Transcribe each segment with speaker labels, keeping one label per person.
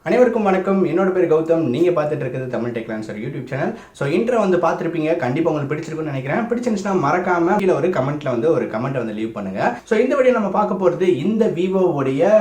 Speaker 1: அனைவருக்கும் வணக்கம். என்னோட பேர் கௌதம். நீங்கள் பார்த்துட்டு இருக்கிறது Tamil TechLancer YouTube channel. So intro பிடிச்சிருப்பீங்க. கண்டிப்பாக உங்களுக்கு பிடிச்சிருக்குன்னு நினைக்கிறேன். பிடிச்சிருந்துச்சுன்னா மறக்காம கீழே ஒரு கமெண்ட்டை லீவ் பண்ணுங்க. ஸோ இந்த வீடியோ நம்ம பார்க்க போகிறது இந்த விவோவுடைய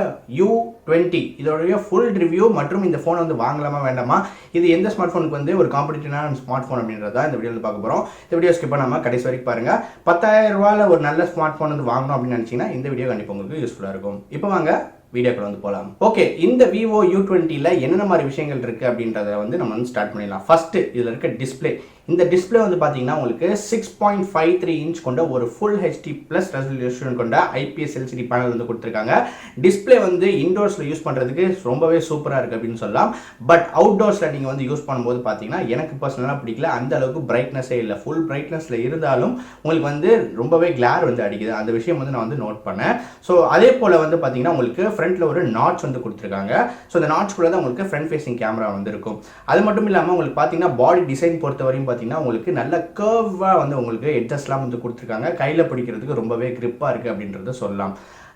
Speaker 1: U20 இதோடைய ஃபுல் ரிவ்யூ மற்றும் இந்த ஃபோனை வாங்கலாமா வேண்டாமா, இது எந்த ஸ்மார்ட் ஃபோனுக்கு ஒரு காம்படிட்டிவான ஸ்மார்ட் ஃபோன் அப்படின்றத இந்த வீடியோவில் பார்க்க போகிறோம். இந்த வீடியோ ஸ்கிப் பண்ணாமல் கடைசி வரைக்கும் பாருங்க. 10,000 ரூபாயில் ஒரு நல்ல ஸ்மார்ட் ஃபோன் வாங்கணும் அப்படின்னு நினச்சிங்கன்னா இந்த வீடியோ கண்டிப்பாக உங்களுக்கு யூஸ்ஃபுல்லாக இருக்கும். இப்போ வாங்க வீடியோக்குள்ள போகலாம். ஓகே, இந்த Vivo U20ல என்னென்ன மாதிரி விஷயங்கள் இருக்கு அப்படின்றத நம்ம ஸ்டார்ட் பண்ணிடலாம். ஃபர்ஸ்ட் இதுல இருக்க டிஸ்பிளே. இந்த டிஸ்பிளே பார்த்தீங்கன்னா உங்களுக்கு 6.53 இன்ச் கொண்ட ஒரு ஃபுல் ஹெச்டி ப்ளஸ் ரெசல்யூஷன் கொண்ட IPS LCD பேனல் கொடுத்துருக்காங்க. டிஸ்பிளே இண்டோர்ஸில் யூஸ் பண்ணுறதுக்கு ரொம்பவே சூப்பராக இருக்குது அப்படின்னு சொல்லலாம். பட் அவுட்டோர்ஸில் நீங்கள் யூஸ் பண்ணும்போது பார்த்தீங்கன்னா எனக்கு பர்சனலாக பிடிக்கல. அந்த அளவுக்கு பிரைட்னஸே இல்லை. ஃபுல் பிரைட்னஸில் இருந்தாலும் உங்களுக்கு ரொம்பவே கிளார் அடிக்குது. அந்த விஷயம் நான் நோட் பண்ணேன். ஸோ அதே போல் பார்த்தீங்கன்னா உங்களுக்கு ஃப்ரண்ட்ல ஒரு நாட்ச் கொடுத்துருக்காங்க. ஸோ இந்த நாட்ச் கூட தான் உங்களுக்கு ஃப்ரண்ட் ஃபேசிங் கேமரா இருக்கும். அது மட்டும் இல்லாமல் உங்களுக்கு பார்த்தீங்கன்னா பாடி டிசைன் பொறுத்த வரையும் பார்த்தீங்கன்னா உங்களுக்கு நல்ல கர்வா உங்களுக்கு எட்ஜஸ்லாம் கொடுத்துருக்காங்க. கையில் பிடிக்கிறதுக்கு ரொம்பவே கிரிப்பா இருக்கு அப்படின்றத சொல்லலாம்.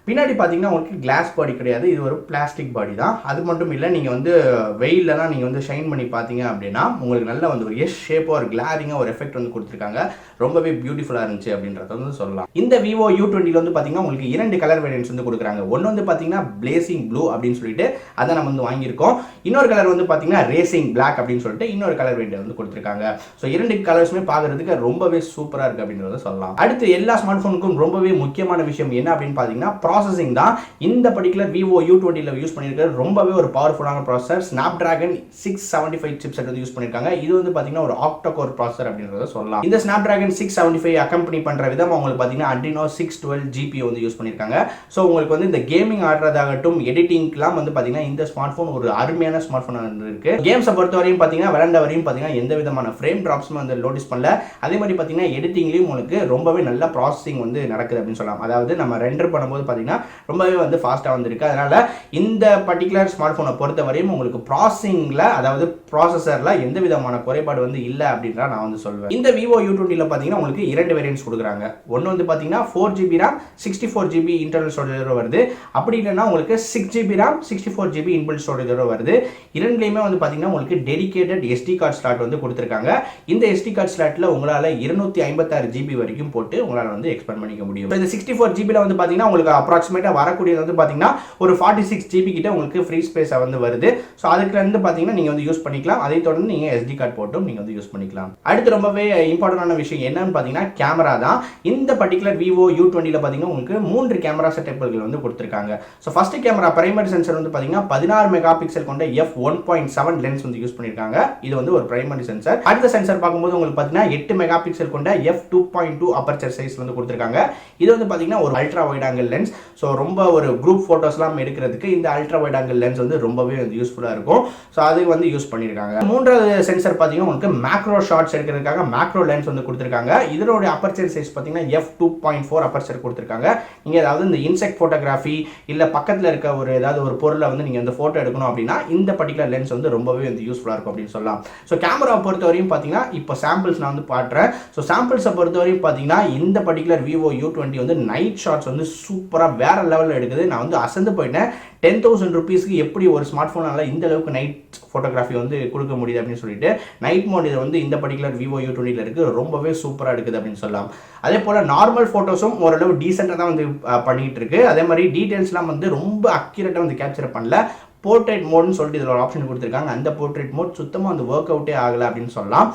Speaker 1: பின்னாடி பார்த்தீங்கன்னா உங்களுக்கு கிளாஸ் பாடி கிடையாது, இது ஒரு பிளாஸ்டிக் பாடி தான். அது மட்டும் இல்லை, நீங்கள் வெயிலெலாம் நீங்கள் ஷைன் பண்ணி பார்த்தீங்க அப்படின்னா உங்களுக்கு நல்ல ஒரு எஸ் ஷேப்பாக ஒரு கிளாரிங்காக ஒரு எஃபெக்ட் கொடுத்துருக்காங்க. ரொம்பவே பியூட்டிஃபுல்லாக இருந்துச்சு அப்படின்றத சொல்லலாம். இந்த Vivo U20ல பார்த்தீங்கன்னா உங்களுக்கு 2 கலர் வேரியன்ட்ஸ் கொடுக்குறாங்க. ஒன்று பார்த்தீங்கன்னா பிளேசிங் ப்ளூ அப்படின்னு சொல்லிட்டு அதை நம்ம வாங்கியிருக்கோம். இன்னொரு கலர் பார்த்தீங்கன்னா ரேசிங் பிளாக் அப்படின்னு சொல்லிட்டு இன்னொரு கலர் வேரியன்ட் கொடுத்துருக்காங்க. ஸோ 2 கலர்ஸுமே பார்க்கறதுக்கு ரொம்பவே சூப்பராக இருக்குது அப்படின்றத சொல்லலாம். அடுத்து எல்லா ஸ்மார்ட் ஃபோனுக்கும் ரொம்பவே முக்கியமான விஷயம் என்ன அப்படின்னு பார்த்தீங்கன்னா ப்ராசஸிங் தான். இந்த பர்టిక్యులர் Vivo U20ல யூஸ் பண்ணியிருக்கிறது ரொம்பவே ஒரு பவர்ஃபுல்லான ப்ராசஸர். Snapdragon 675 சிப்செட் யூஸ் பண்ணியிருக்காங்க. இது பார்த்தீங்கன்னா ஒரு ஆக்டா கோர் ப்ராசஸர் அப்படின்றத சொல்லலாம். இந்த Snapdragon 675 அக்கம்பெனி பண்ற விதம் உங்களுக்கு பார்த்தீங்கன்னா Adreno 612 GPU யூஸ் பண்ணியிருக்காங்க. ஸோ உங்களுக்கு இந்த கேமிங் ஆடுறதாகட்டும் எடிட்டிங்லாம் பார்த்தீங்கன்னா இந்த ஸ்மார்ட் ஃபோன் ஒரு அருமையான ஸ்மார்ட் ஃபோன் இருக்கு. கேம்ஸை பொறுத்த வரையும் பார்த்தீங்கன்னா விளையாண்ட வரையும் பார்த்தீங்கன்னா எந்த விதமான ஃப்ரேம் டிராப்ஸும் நோட்டீஸ் பண்ணல. அதே மாதிரி பார்த்தீங்கன்னா எடிட்டிங்லையும் உங்களுக்கு ரொம்பவே நல்ல ப்ராசஸிங் நடக்குது அப்படின்னு சொல்லலாம். அதாவது நம்ம ரெண்டர் பண்ணும்போது பார்த்தீங்கன்னா ரொம்பவே ஃபாஸ்ட்டாக வந்திருக்கு. அதனால இந்த பர்టిక్యులர் ஸ்மார்ட் ஃபோனை பொறுத்த வரையும் உங்களுக்கு ப்ராசஸிங்ல அதாவது ப்ராசஸர்ல எந்த விதமான குறைபாடு இல்லை அப்படின்றத நான் சொல்வேன். இந்த Vivo U20ல பார்த்தீங்கன்னா உங்களுக்கு 2 வேரியன்ட்ஸ் கொடுக்குறாங்க. ஒன்று பார்த்தீங்கன்னா 4GB RAM 64GB internal storage வருது. அப்படி இல்லைன்னா உங்களுக்கு 6GB RAM 64GB inbuilt storage வருது. இரண்டுலையுமே பார்த்தீங்கன்னா உங்களுக்கு டெடிகேட்டட் SD கார்டு ஸ்லாட் கொடுத்துருக்காங்க. இந்த SD கார்டு ஸ்லாட்ல உங்களால் 256GB வரைக்கும் போட்டு உங்களால் எக்ஸ்பேண்ட் பண்ணிக்க முடியும். இந்த 64GBல பார்த்தீங்கன்னா உங்களுக்கு அப்ராக்சிமேட்டா வரக்கூடியது பார்த்தீங்கன்னா ஒரு 46GB கிட்ட உங்களுக்கு ஃப்ரீ ஸ்பேஸ் வருது. ஸோ அதுக்கு பார்த்தீங்கன்னா நீங்க யூஸ் பண்ணிக்கலாம். அதை தொடர்ந்து நீங்க SD கார்டு போட்டும் நீங்க யூஸ் பண்ணிக்கலாம். அடுத்து ரொம்பவே இம்பார்ட்டன்டான விஷயம் என்னன்னு பார்த்தீங்கன்னா கேமரா தான். இந்த பர்టిక్యులர் Vivo U20ல பார்த்தீங்கன்னா உங்களுக்கு 3 கேமரா செட்டப்கள் கொடுத்துருக்காங்க. So first camera primary sensor பார்த்தீங்கன்னா 16 மெகா பிக்சல் கொண்ட f1.7 லென்ஸ் யூஸ் பண்ணியிருக்காங்க. இது ஒரு பிரைமரி சென்சர். அடுத்த சென்சர் பார்க்கும்போது உங்களுக்கு பார்த்தீங்கன்னா 8 மெகா பிக்சல் கொண்ட f2.2 அப்பர்ச்சர் சைஸ் கொடுத்துருக்காங்க. இது பார்த்தீங்கன்னா ஒரு ultra wide angle lens. So ரொம்ப ஒரு குரூப் போட்டோஸ்லாம் எடுக்கிறதுக்கு இந்த அல்ட்ரா வைட் ஆங்கிள் லென்ஸ் ரொம்பவே யூஸ்ஃபுல்லாக இருக்கும். ஸோ அது யூஸ் பண்ணியிருக்காங்க. மூன்றாவது சென்சர் பார்த்தீங்கன்னா உங்களுக்கு மேக்ரோ ஷாட்ஸ் எடுக்கிறதுக்காக மேக்ரோ லென்ஸ் கொடுத்துருக்காங்க. இதோட அப்பர்ச்சர் சைஸ் பார்த்தீங்கன்னா f2.4 அப்பர்ச்சர் கொடுத்துருக்காங்க. நீங்கள் ஏதாவது இந்த இன்செக்ட் ஃபோட்டோகிராஃபி இல்லை பக்கத்தில் இருக்க ஏதாவது ஒரு பொருளை நீங்கள் இந்த ஃபோட்டோ எடுக்கணும் அப்படின்னா இந்த பர்టిక్యులர் லென்ஸ் ரொம்பவே யூஸ்ஃபுல்லாக இருக்கும் அப்படின்னு சொல்லலாம். ஸோ கேமரா பொறுத்தவரையும் பார்த்தீங்கன்னா இப்போ சாம்பிள்ஸ் நான் பாடுறேன். ஸோ சாம்பிள்ஸை பொறுத்தவரையும் பார்த்தீங்கன்னா இந்த particular Vivo U20 night shots சூப்பராக வேற லெவலில் எடுக்குது. நான் அசந்து போயிட்டேன். 10,000 ரூபீஸ்க்கு எப்படி ஒரு ஸ்மார்ட் ஃபோனால இந்த அளவுக்கு நைட் ஃபோட்டோகிராஃபி கொடுக்க முடியுது அப்படின்னு சொல்லிட்டு நைட் மோட் இது இந்த பர்టిక్యులர் Vivo U20ல இருக்கு. ரொம்பவே சூப்பராக இருக்குது அப்படின்னு சொல்லலாம். அதே போல நார்மல் ஃபோட்டோஸும் ஓரளவு டீசெண்டாக தான் பண்ணிட்டு இருக்கு. அதே மாதிரி டீடைல்ஸ்லாம் ரொம்ப அக்யூரேட்டாக கேப்சர் பண்ணல. போர்ட்ரேட் மோட்னு சொல்லிட்டு இதில் ஒரு ஆப்ஷன் கொடுத்துருக்காங்க. அந்த போர்ட்ரேட் மோட் சுத்தமாக ஒர்க் அவுட்டே ஆகலை அப்படின்னு சொல்லலாம்.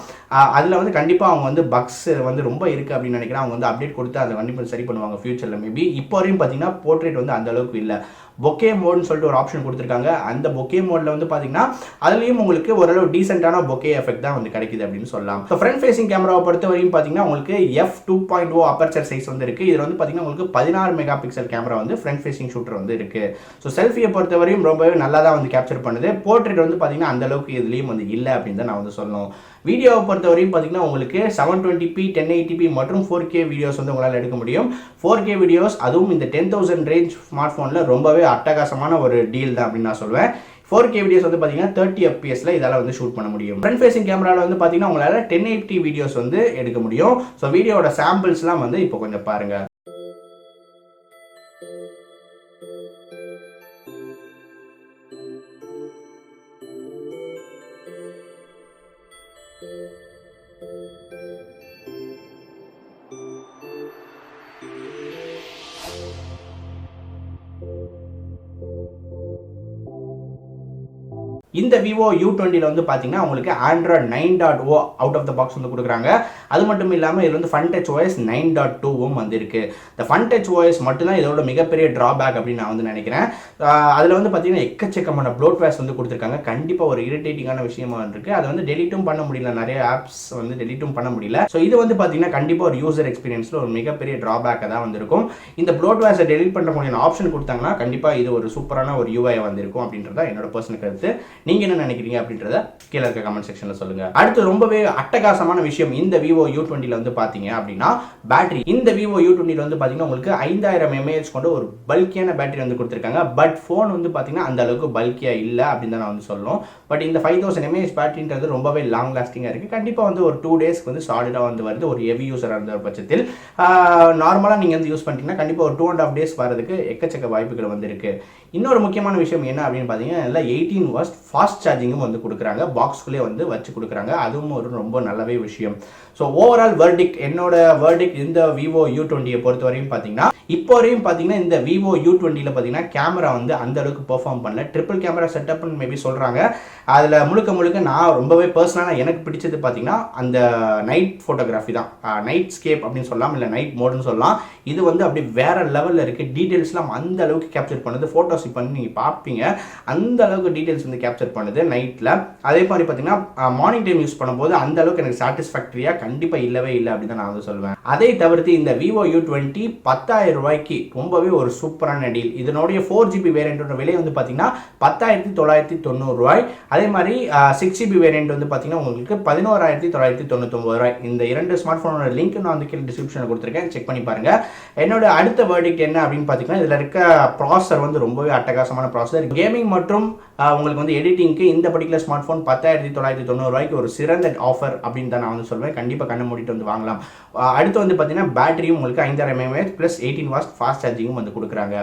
Speaker 1: அதில் கண்டிப்பாக அவங்க பக்ஸ் ரொம்ப இருக்குது அப்படின்னு நினைக்கிறேன். அவங்க அப்டேட் கொடுத்து அதை கண்டிப்பாக சரி பண்ணுவாங்க ஃபியூச்சரில் மேபி. இப்போ வரையும் பார்த்தீங்கன்னா போர்ட்ரேட் அந்த அளவுக்கு இல்லை. பொக்கே மோட்னு சொல்லிட்டு ஒரு ஆப்ஷன் கொடுத்துருக்காங்க. அந்த பொக்கே மோட்ல பார்த்தீங்கன்னா அதுலேயும் உங்களுக்கு ஓரளவு டீசென்டான பொக்கே எஃபெக்ட் தான் கிடைக்குது அப்படின்னு சொல்லலாம். ஸோ ஃப்ரண்ட் ஃபேசிங் கேமராவை பொறுத்த வரையும் பார்த்தீங்கன்னா உங்களுக்கு f2.0 அப்பர்ச்சர் சைஸ் இருக்கு. இதில் பார்த்தீங்கன்னா உங்களுக்கு 16 mega pixel camera front facing shooter இருக்கு. ஸோ செல்ஃபியை பொறுத்த வரையும் ரொம்பவே நல்லா தான் கேப்சர் பண்ணுது. போர்ட்ரேட் பார்த்தீங்கன்னா அந்த அளவுக்கு இதுலேயும் இல்லை அப்படின்னு தான் நான் சொல்லணும். வீடியோவை பொறுத்தவரையும் பார்த்தீங்கன்னா உங்களுக்கு 720p 1080p மற்றும் 4K வீடியோஸ் உங்களால் எடுக்க முடியும். 4K வீடியோஸ் அதுவும் இந்த 10,000 ரேஞ்ச் ஸ்மார்ட் ஃபோனில் ரொம்பவே அட்டகாசமான ஒரு டீல் தான் அப்படின்னு நான் சொல்வேன். 4K வீடியோஸ் பார்த்தீங்கன்னா 30 fps இதால ஷூட் பண்ண முடியும். ஃப்ரண்ட் ஃபேசிங் கேமரால பார்த்தீங்கன்னா உங்களால் 1080 வீடியோஸ் எடுக்க முடியும். ஸோ வீடியோட சாம்பிள்ஸ்லாம் இப்போ கொஞ்சம் பாருங்க. இந்த Vivo U20 வந்து பாத்தீங்கன்னா உங்களுக்கு Android 9.0 out of the box வந்து கொடுக்குறாங்க. அது மட்டும் இல்லாமல் இதில் வந்து Fun Touch OS 9.2 வந்து இருக்கு. இந்த Fun Touch OS மட்டும்தான் இதோட மிகப்பெரிய டிராபேக் அப்படின்னு நான் வந்து நினைக்கிறேன். அதில் வந்து பார்த்தீங்கன்னா எக்கச்சக்கமான ப்ளோட்வேர்ஸ் வந்து கொடுத்துருக்காங்க. கண்டிப்பாக ஒரு இரிட்டேட்டிங்கான விஷயமா இருக்கு. அதை வந்து டெலிட்டும் பண்ண முடியல, நிறைய ஆப்ஸ் வந்து டெலிட்டும் பண்ண முடியல. ஸோ இது வந்து பார்த்தீங்கன்னா கண்டிப்பாக ஒரு யூசர் எக்ஸ்பீரியன்ஸில் ஒரு மிகப்பெரிய டிராபேக்காக தான் வந்திருக்கும். இந்த ப்ளோட்வேர்ஸை டெலிட் பண்ண முடியாத ஆப்ஷன் கொடுத்தாங்கன்னா கண்டிப்பாக இது ஒரு சூப்பரான ஒரு யூஐ வந்திருக்கும் அப்படின்றத என்னோட பர்சனல் கருத்து. நீங்க என்ன நினைக்கிறீங்க அப்படின்றத கீழே இருக்க கமெண்ட் செக்ஷன்ல சொல்லுங்க. அடுத்து ரொம்பவே அட்டகாசமான விஷயம் இந்த Vivo U20 வந்து பாத்தீங்க அப்படின்னா பேட்டரி. இந்த Vivo U20 வந்து பாத்தீங்கன்னா உங்களுக்கு 5000 mAh கொண்ட ஒரு பல்கியான பேட்டரி வந்து கொடுத்திருக்காங்க. பட் போன் வந்து பாத்தீங்கன்னா அந்த அளவுக்கு பல்கியா இல்ல அப்படின்னு தான் நான் வந்து சொல்லணும். பட் இந்த 5000 mAh பேட்டரின்றது ரொம்பவே லாங் லாஸ்டிங்கா இருக்கு. கண்டிப்பா வந்து ஒரு 2 டேஸ்க்கு வந்து சாலிடா வந்து வருது ஒரு ஹெவி யூசரா இருந்த பட்சத்தில். நார்மலா நீங்க வந்து யூஸ் பண்ணிட்டீங்கன்னா கண்டிப்பா ஒரு 2.5 டேஸ் வரதுக்கு எக்கச்சக்க வாய்ப்புகள் வந்து இருக்கு. இன்னொரு முக்கியமான விஷயம் என்ன அப்படின்னு பாத்தீங்கன்னா 18 வாட்ஸ் ஃபாஸ்ட் சார்ஜிங்கும் வந்து கொடுக்குறாங்க. பாக்ஸ்குள்ளே வந்து வச்சு கொடுக்குறாங்க. அதுவும் ஒரு ரொம்ப நல்லவே விஷயம். ஸோ ஓவரால் வெர்டிக்ட், என்னோட வெர்டிக்ட் இந்த Vivo U20 பொறுத்த வரையும் பார்த்தீங்கன்னா இப்போ வரையும் பார்த்தீங்கன்னா இந்த Vivo U20 பார்த்தீங்கன்னா கேமரா வந்து அந்த அளவுக்கு பெர்ஃபார்ம் பண்ணல. ட்ரிபிள் கேமரா செட்டப்னு மேபி சொல்கிறாங்க. அதில் முழுக்க நான் ரொம்பவே பர்சனலாக எனக்கு பிடிச்சது பார்த்தீங்கன்னா அந்த நைட் ஃபோட்டோகிராஃபி தான். நைட் ஸ்கேப் அப்படின்னு சொல்லலாம், இல்லை நைட் மோடுன்னு சொல்லலாம். இது வந்து அப்படி வேற லெவலில் இருக்குது. டீட்டெயில்ஸ்லாம் அந்த அளவுக்கு கேப்சர் பண்ணுது. ஃபோட்டோஸ் இப்போ நீங்கள் பார்ப்பீங்க, அந்த அளவுக்கு டீட்டெயில்ஸ் வந்து கேப்சர் பண்ணுது நைட்டில். அதே மாதிரி பார்த்தீங்கன்னா மார்னிங் டைம் யூஸ் பண்ணும்போது அந்த அளவுக்கு எனக்கு சாட்டிஸ்ஃபேக்டரியாக கண்டிப்பாக இல்லவே இல்லை அப்படின்னு தான் நான் வந்து சொல்லுவேன். அதை தவிர்த்து இந்த Vivo U20 10,000 ரூபாய்க்கு ரொம்பவே ஒரு சூப்பரான டீல். இதனுடைய 4GB வேரியண்டோட விலை வந்து பார்த்தீங்கன்னா 10,990 ரூபாய். அதே மாதிரி 6GB வேரியண்ட் வந்து பார்த்தீங்கன்னா உங்களுக்கு 11,999 ரூபாய். இந்த இரண்டு ஸ்மார்ட் ஃபோனோட லிங்க் நான் வந்து கீழே டிஸ்கிரிப்ஷனில் கொடுத்துருக்கேன், செக் பண்ணி பாருங்க. என்னோட அடுத்த வேர்டிக்ட் என்ன அப்படின்னு பார்த்தீங்கன்னா இதில் இருக்க ப்ராசஸர் வந்து ரொம்பவே அட்டகாசமான ப்ராசஸர். கேமிங் மற்றும் உங்களுக்கு வந்து எடிட்டிங்க்கு இந்த பர்டிகுலர் ஸ்மார்ட் ஃபோன் 10,990 ரூபாய்க்கு ஒரு சிறந்த ஆஃபர் அப்படின்னு தான் நான் வந்து சொல்வேன். கண்டிப்பாக கண்ணு மூடிட்டு வந்து வாங்கலாம். அடுத்து வந்து பார்த்தீங்கன்னா பேட்டரியும் உங்களுக்கு 5000 mAh ப்ளஸ் 18 வாட்ஸ் ஃபாஸ்ட் சார்ஜிங்கும் வந்து கொடுக்குறாங்க.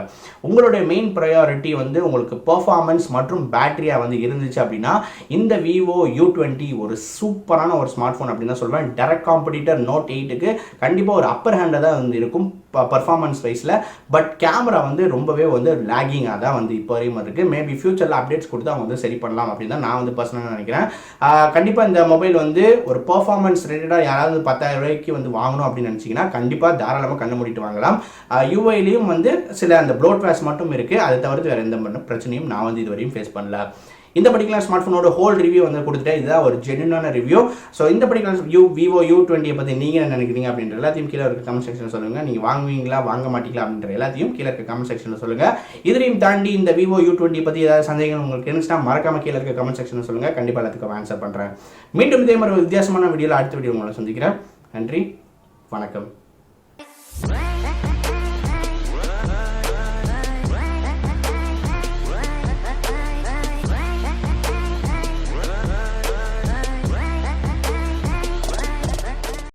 Speaker 1: உங்களுடைய மெயின் ப்ரையாரிட்டி வந்து உங்களுக்கு பெர்ஃபார்மன்ஸ் மற்றும் பேட்டரியாக வந்து இருந்துச்சு அப்படின்னா இந்த Vivo U20 ஒரு சூப்பரான ஒரு ஸ்மார்ட் ஃபோன் அப்படின்னு தான் சொல்வேன். டைரக்ட் காம்படிட்டர் Note 8க்கு கண்டிப்பாக ஒரு அப்பர் ஹேண்டாக தான் வந்து இருக்கும் பர்ஃபார்மன்ஸ் வைஸில். பட் கேமரா வந்து ரொம்பவே வந்து லேகிங்காக தான் வந்து இப்போ வரையும் இருக்குது. மேபி ஃபியூச்சரில் அப்டேட்ஸ் கொடுத்து அவங்க வந்து சரி பண்ணலாம் அப்படின்னு தான் நான் வந்து பர்சனலாக நினைக்கிறேன். கண்டிப்பாக இந்த மொபைல் வந்து ஒரு பெர்ஃபார்மன்ஸ் ரிலேட்டடாக யாராவது 10,000 ரூபாய்க்கு வந்து வாங்கணும் அப்படின்னு நினச்சிங்கன்னா கண்டிப்பாக தாராளமாக கண்ணு மூடிட்டு வாங்கலாம். யூஐலையும் வந்து சில அந்த ப்ளோட்வேர்ஸ் மட்டும் இருக்குது. அதை தவிர்த்து வேறு எந்த பிரச்சனையும் நான் வந்து இது வரையும் ஃபேஸ் பண்ணல. இந்த பர்டிகுலர் ஸ்மார்ட் ஃபோனோட ஹோல் ரிவ்யூ வந்து கொடுத்துட்டேன். இதுதான் ஒரு ஜென்யூனான ரிவ்யூ. ஸோ இந்த பர்டிகுலர் Vivo U20 பற்றி நீங்கள் என்ன நினைக்கிறீங்க அப்படின்ற எல்லாத்தையும் கீழே இருக்க கமெண்ட் செக்ஷனில் சொல்லுங்கள். நீங்கள் வாங்குவீங்களா வாங்க மாட்டீங்களா அப்படின்ற எல்லாத்தையும் கீழே இருக்க கமெண்ட் செக்ஷனில் சொல்லுங்கள். இதையும் தாண்டி இந்த Vivo U20 பற்றி ஏதாவது சந்தேகம் உங்களுக்கு இருந்துச்சுன்னா மறக்காம கீழே இருக்க கமெண்ட் செக்ஷனில் சொல்லுங்கள். கண்டிப்பாக எல்லாத்துக்கும் ஆன்சர் பண்ணுறேன். மீண்டும் இதே மாதிரி ஒரு வித்தியாசமான வீடியோவில் அடுத்த வீடியோ உங்களை சந்திக்கிறேன். நன்றி, வணக்கம்.